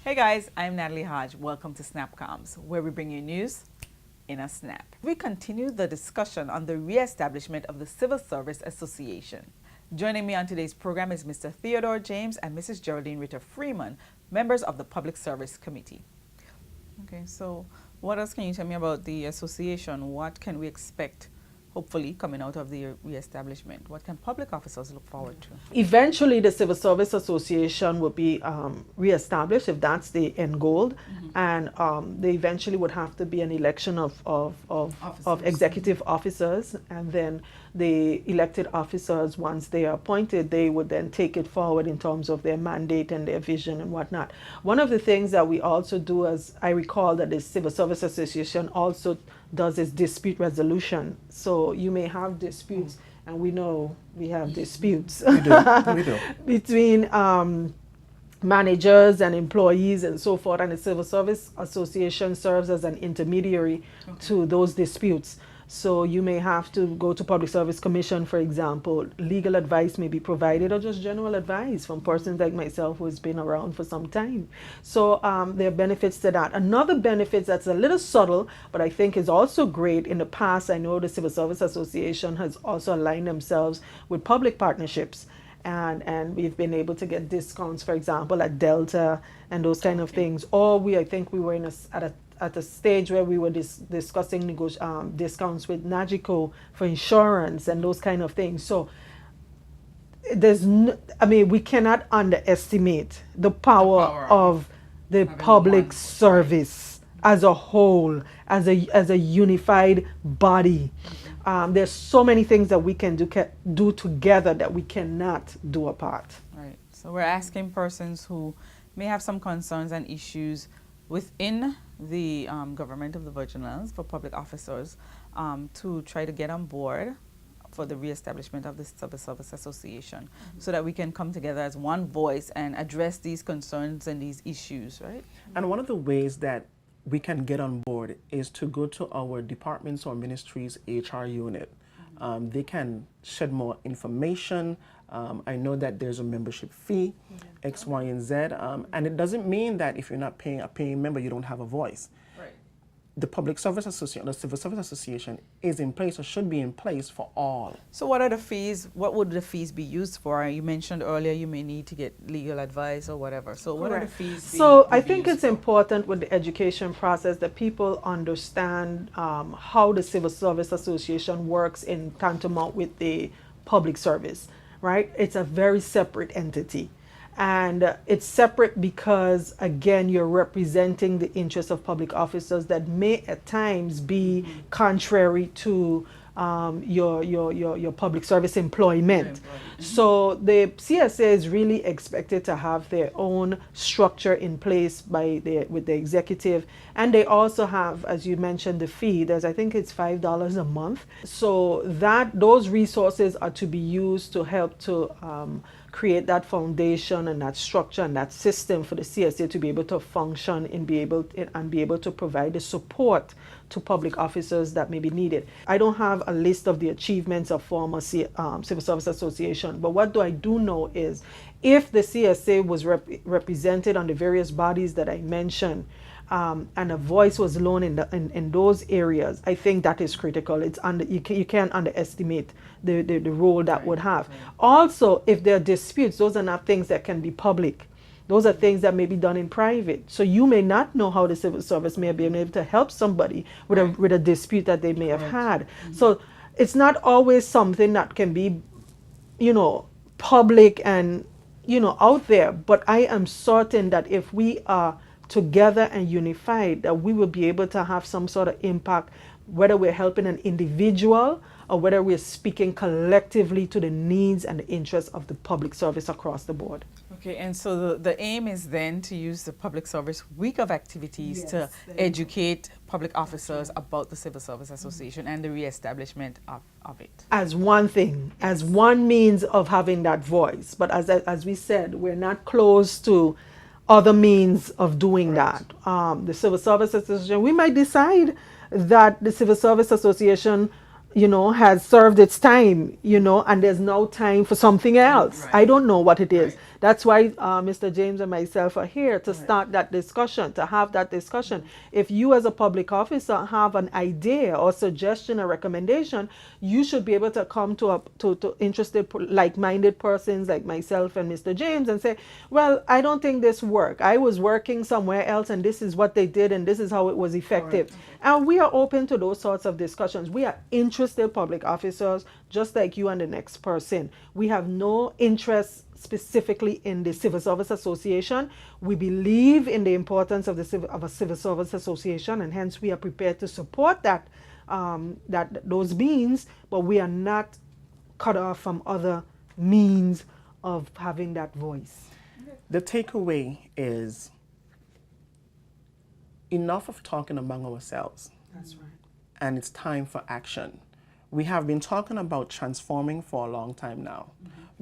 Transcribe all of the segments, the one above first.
Hey guys, I'm Natalie Hodge. Welcome to SnapComms, where we bring you news in a snap. We continue the discussion on the re-establishment of the Civil Service Association. Joining me on today's program is Mr. Theodore James and Mrs. Geraldine Ritter-Freeman, members of the Public Service Committee. Okay, so what else can you tell me about the association? What can we expect, hopefully, coming out of the re-establishment? What can public officers look forward to? Eventually, the Civil Service Association will be reestablished if that's the end goal, and they eventually would have to be an election of executive officers, and then the elected officers, once they are appointed, they would then take it forward in terms of their mandate and their vision and whatnot. One of the things that we also do, as I recall, that the Civil Service Association also does is dispute resolution. So you may have disputes, and we know we have disputes We do. between managers and employees and so forth, and the Civil Service Association serves as an intermediary to those disputes. So you may have to go to Public Service Commission, for example. Legal advice may be provided, or just general advice from persons like myself who has been around for some time. So there are benefits to that. Another benefit that's a little subtle, but I think is also great. In the past, I know the Civil Service Association has also aligned themselves with public partnerships. And we've been able to get discounts, for example, at Delta and those kind of things. Or I think we were at a stage where we were discussing discounts with Nagico for insurance and those kind of things. So we cannot underestimate the power of the public service as a whole, as a unified body. There's so many things that we can do together that we cannot do apart. Right. So we're asking persons who may have some concerns and issues within the government of the Virgin Islands for public officers to try to get on board for the reestablishment of the Civil Service Association, so that we can come together as one voice and address these concerns and these issues, right? And one of the ways that we can get on board is to go to our departments or ministries HR unit. They can shed more information. I know that there's a membership fee, X, Y, and Z, and it doesn't mean that if you're not paying a paying member, you don't have a voice. Right. The Public Service Association, the Civil Service Association is in place, or should be in place, for all. So what are the fees? What would the fees be used for? You mentioned earlier you may need to get legal advice or whatever. So what are the fees? So I think it's important with the education process that people understand how the Civil Service Association works in tantamount with the public service, right? It's a very separate entity. And it's separate because, again, you're representing the interests of public officers that may at times be contrary to your public service employment. So the CSA is really expected to have their own structure in place with the executive, and they also have, as you mentioned, the fee. I think it's $5 a month. So those resources are to be used to help to create that foundation and that structure and that system for the CSA to be able to function and be able to provide the support to public officers that may be needed. I don't have a list of the achievements of former Civil Service Association, but what I do know is if the CSA was represented on the various bodies that I mentioned, and a voice was loaned in those areas, I think that is critical. You can't underestimate the role that would have. Also, if there are disputes, those are not things that can be public. Those are things that may be done in private. So you may not know how the civil service may have been able to help somebody with a dispute that they may have had. So it's not always something that can be, public and, out there. But I am certain that if we are together and unified, that we will be able to have some sort of impact, whether we're helping an individual or whether we're speaking collectively to the needs and the interests of the public service across the board. Okay, and so the aim is then to use the Public Service Week of activities to educate public officers about the Civil Service Association and the reestablishment of it. As one thing, as one means of having that voice. But as we said, we're not close to other means of doing that. The Civil Service Association, we might decide that the Civil Service Association has served its time, and there's no time for something else. I don't know what it is. That's why Mr. James and myself are here to start that discussion, to have that discussion. If you as a public officer have an idea or suggestion or recommendation, you should be able to come to interested, like-minded persons like myself and Mr. James and say, well, I don't think this worked. I was working somewhere else and this is what they did and this is how it was effective. And we are open to those sorts of discussions. We are interested public officers, just like you and the next person. We have no interest specifically in the Civil Service Association. We believe in the importance of a Civil Service Association, and hence we are prepared to support that, those means, but we are not cut off from other means of having that voice. The takeaway is enough of talking among ourselves. That's right. And it's time for action. We have been talking about transforming for a long time now.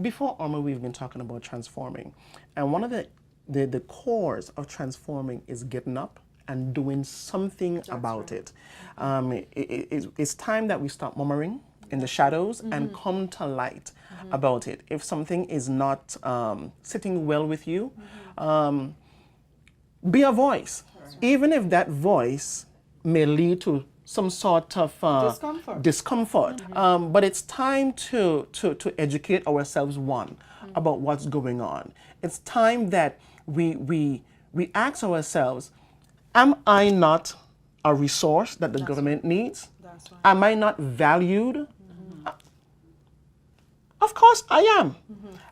Before Irma, we've been talking about transforming. And one of the cores of transforming is getting up and doing something about it. It's time that we stop murmuring in the shadows and come to light about it. If something is not sitting well with you, be a voice. Even if that voice may lead to some sort of discomfort. But it's time to educate ourselves, about what's going on. It's time that we ask ourselves, am I not a resource that the government needs? That's right. Am I not valued? Of course I am.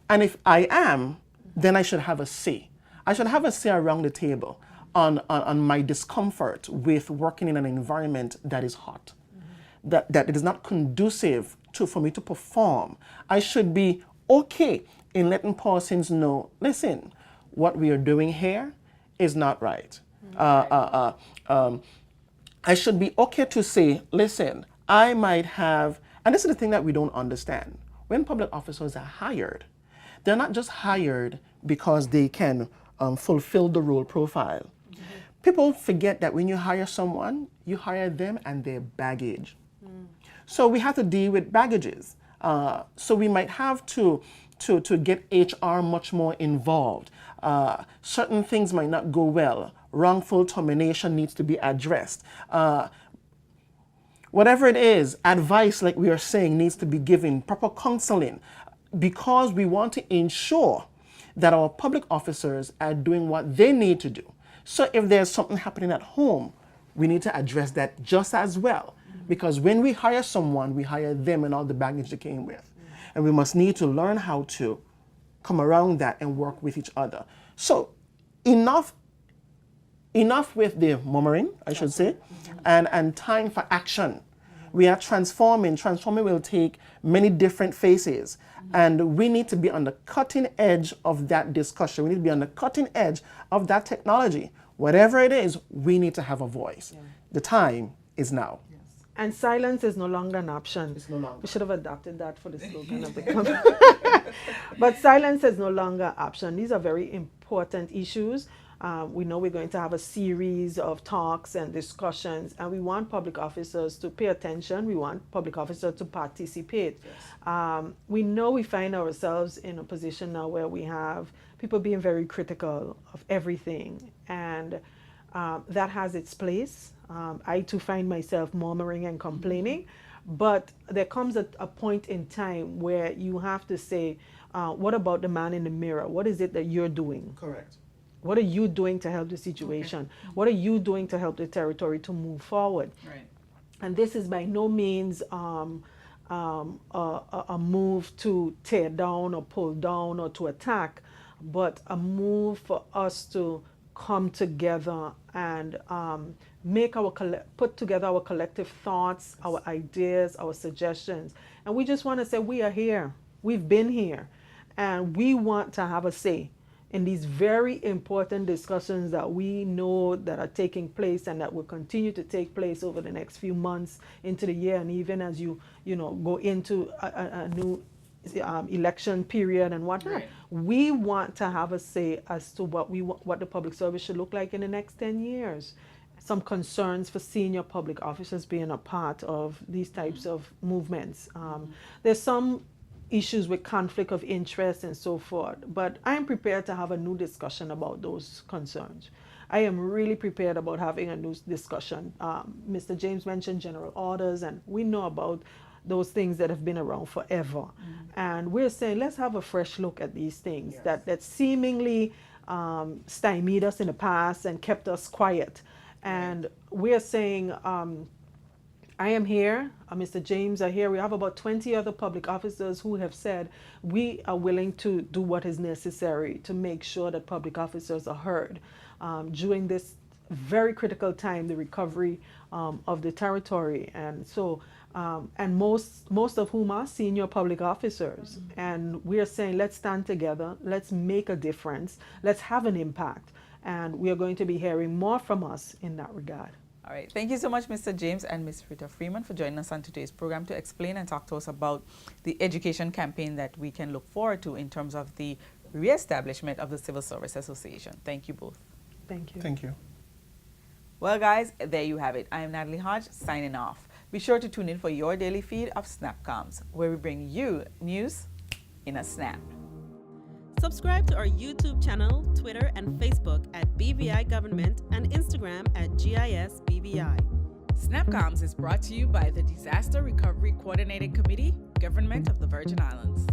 And if I am, then I should have a say. I should have a say around the table on my discomfort with working in an environment that is hot, that it is not conducive for me to perform. I should be okay in letting persons know, listen, what we are doing here is not right. I should be okay to say, listen, I might have, and this is the thing that we don't understand. When public officers are hired, they're not just hired because they can fulfill the role profile. People forget that when you hire someone, you hire them and their baggage. So we have to deal with baggages. So we might have to get HR much more involved. Certain things might not go well. Wrongful termination needs to be addressed. Whatever it is, advice, like we are saying, needs to be given, proper counseling, because we want to ensure that our public officers are doing what they need to do. So if there's something happening at home, we need to address that just as well. Because when we hire someone, we hire them and all the baggage they came with. And we must need to learn how to come around that and work with each other. So enough with the murmuring, I should say, and time for action. We are transforming. Transforming will take many different phases. And we need to be on the cutting edge of that discussion. We need to be on the cutting edge of that technology. Whatever it is, we need to have a voice. The time is now. And silence is no longer an option. It's no longer. We should have adopted that for the slogan of the company. But silence is no longer an option. These are very important issues. We know we're going to have a series of talks and discussions, and we want public officers to pay attention. We want public officers to participate. We know we find ourselves in a position now where we have people being very critical of everything, and that has its place. I too find myself murmuring and complaining, but there comes a point in time where you have to say, what about the man in the mirror? What is it that you're doing? Correct. What are you doing to help the situation? Okay. What are you doing to help the territory to move forward? Right. And this is by no means a move to tear down or pull down or to attack, but a move for us to come together and put together our collective thoughts, our ideas, our suggestions. And we just want to say we are here. We've been here. And we want to have a say in these very important discussions that we know that are taking place and that will continue to take place over the next few months into the year, and even as you go into a new election period and whatnot. Right. We want to have a say as to what the public service should look like in the next 10 years. Some concerns for senior public officers being a part of these types of movements. There's some issues with conflict of interest and so forth. But I am prepared to have a new discussion about those concerns. I am really prepared about having a new discussion. Mr. James mentioned general orders, and we know about those things that have been around forever. And we're saying, let's have a fresh look at these things that seemingly stymied us in the past and kept us quiet. And we're saying, I am here, Mr. James are here. We have about 20 other public officers who have said we are willing to do what is necessary to make sure that public officers are heard during this very critical time, the recovery of the territory. And so, and most of whom are senior public officers. And we are saying, let's stand together, let's make a difference, let's have an impact. And we are going to be hearing more from us in that regard. All right. Thank you so much, Mr. James and Ms. Ritter-Freeman, for joining us on today's program to explain and talk to us about the education campaign that we can look forward to in terms of the reestablishment of the Civil Service Association. Thank you both. Thank you. Thank you. Well, guys, there you have it. I am Natalie Hodge, signing off. Be sure to tune in for your daily feed of SnapComms, where we bring you news in a snap. Subscribe to our YouTube channel, Twitter, and Facebook at BVI Government and Instagram at GIS-BVI. SnapComms is brought to you by the Disaster Recovery Coordinating Committee, Government of the Virgin Islands.